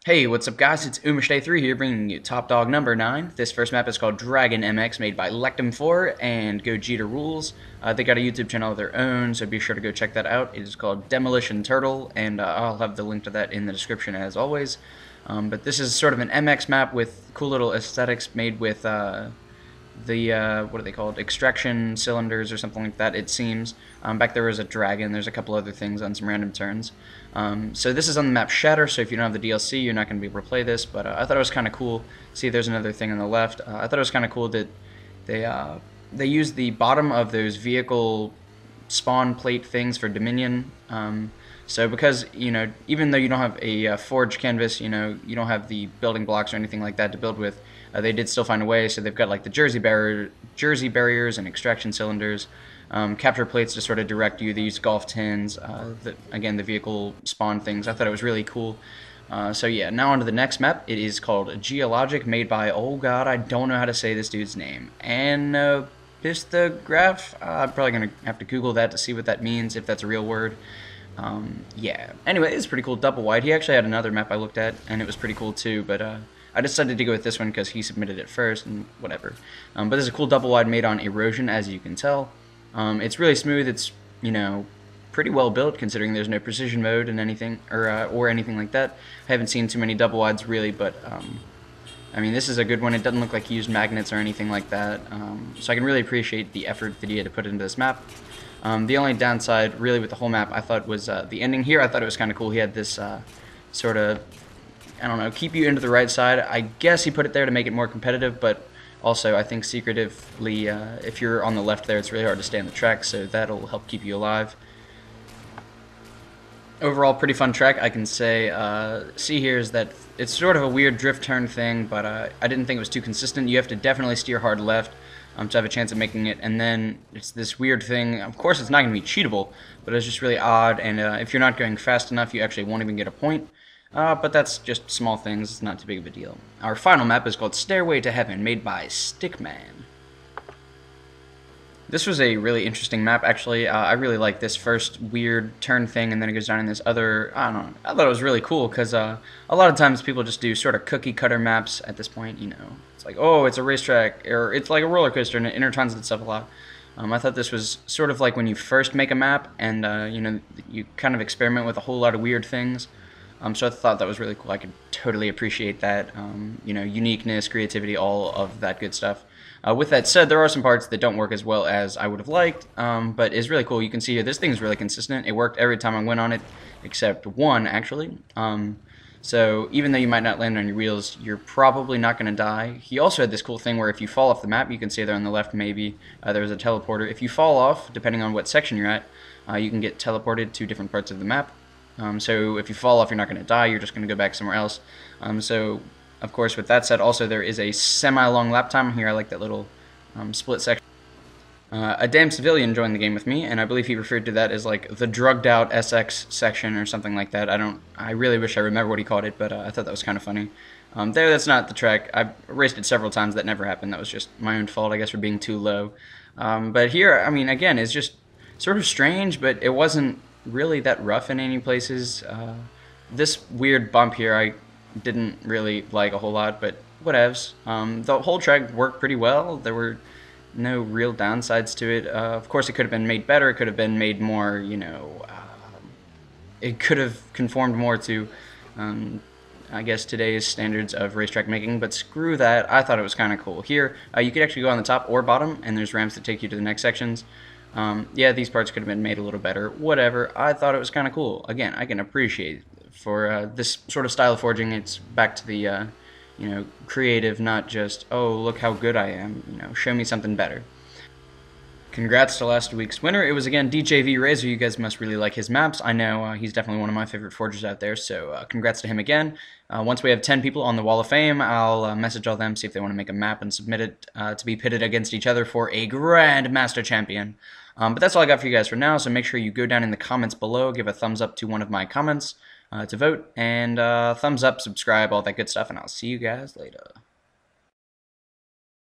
Hey, what's up guys? It's llehctim4 here bringing you Top Dog number 9. This first map is called Dragon MX, made by llehctim4 and gogetarulez. They got a YouTube channel of their own, so be sure to go check that out. It is called Demolition Turtle, and I'll have the link to that in the description as always. But this is sort of an MX map with cool little aesthetics made with what are they called? Extraction cylinders or something like that, it seems. Back there was a dragon, there's a couple other things on some random turns. So this is on the map Shatter, so if you don't have the DLC, you're not going to be able to play this, but I thought it was kind of cool. See, there's another thing on the left. I thought it was kind of cool that they used the bottom of those vehicle spawn plate things for Dominion. So because, even though you don't have a forged canvas, you don't have the building blocks or anything like that to build with, they did still find a way. So they've got like the jersey barriers and extraction cylinders, capture plates to sort of direct you. They use golf tins, again, the vehicle spawn things. I thought it was really cool. So yeah, now on to the next map. It is called Geologic, made by, oh god, I don't know how to say this dude's name. Anopisthograph? I'm probably going to have to Google that to see what that means, if that's a real word. Yeah. Anyway, it's pretty cool. Double wide. He actually had another map I looked at, and it was pretty cool too, but I decided to go with this one because he submitted it first, and whatever. But there's a cool double wide made on erosion, as you can tell. It's really smooth. It's, pretty well built considering there's no precision mode and anything, or anything like that. I haven't seen too many double wides really, but I mean, this is a good one. It doesn't look like he used magnets or anything like that, so I can really appreciate the effort that he had to put into this map. The only downside, really, with the whole map, I thought was the ending here. I thought it was kind of cool. He had this sort of, I don't know, keep you into the right side. I guess he put it there to make it more competitive, but also I think secretively, if you're on the left there, it's really hard to stay on the track, so that'll help keep you alive. Overall, pretty fun track, I can say. See here is that it's sort of a weird drift turn thing, but I didn't think it was too consistent. You have to definitely steer hard left to have a chance of making it, and then it's this weird thing. Of course, it's not going to be cheatable, but it's just really odd, and if you're not going fast enough, you actually won't even get a point. But that's just small things, it's not too big of a deal. Our final map is called Stairway to Heaven, made by Stickman. This was a really interesting map, actually. I really like this first weird turn thing, and then it goes down in this other, I don't know, I thought it was really cool, because a lot of times people just do sort of cookie-cutter maps at this point, It's like, oh, it's a racetrack, or it's like a roller coaster, and it intertwines itself a lot. I thought this was sort of like when you first make a map, and, you kind of experiment with a whole lot of weird things. So I thought that was really cool. I could totally appreciate that, uniqueness, creativity, all of that good stuff. With that said, there are some parts that don't work as well as I would have liked, but it's really cool. You can see here, this thing's really consistent. It worked every time I went on it, except one, actually. So even though you might not land on your wheels, you're probably not going to die. He also had this cool thing where if you fall off the map, you can see there on the left maybe, there was a teleporter. If you fall off, depending on what section you're at, you can get teleported to different parts of the map. So if you fall off, you're not going to die, you're just going to go back somewhere else. So, of course, with that said, also there is a semi-long lap time here. I like that little split section. A damn civilian joined the game with me, and I believe he referred to that as like the drugged out SX section or something like that. I really wish I remember what he called it, but I thought that was kind of funny. That's not the track. I've raced it several times. That never happened. That was just my own fault, I guess, for being too low. But here, I mean, again, it's just sort of strange, but it wasn't really that rough in any places. This weird bump here I didn't really like a whole lot, but whatevs. The whole track worked pretty well. There were no real downsides to it. Of course, it could have been made better. It could have been made more, it could have conformed more to, I guess, today's standards of racetrack making, but screw that. I thought it was kind of cool. Here, you could actually go on the top or bottom, and there's ramps that take you to the next sections. Yeah, these parts could have been made a little better. Whatever. I thought it was kind of cool. Again, I can appreciate for this sort of style of forging. It's back to the, creative, not just, oh, look how good I am. Show me something better. Congrats to last week's winner. It was, again, DJV Razor. You guys must really like his maps. I know he's definitely one of my favorite forgers out there, so congrats to him again. Once we have 10 people on the Wall of Fame, I'll message all them, see if they want to make a map and submit it to be pitted against each other for a Grand Master Champion. But that's all I got for you guys for now, so make sure you go down in the comments below, give a thumbs up to one of my comments to vote, and thumbs up, subscribe, all that good stuff, and I'll see you guys later.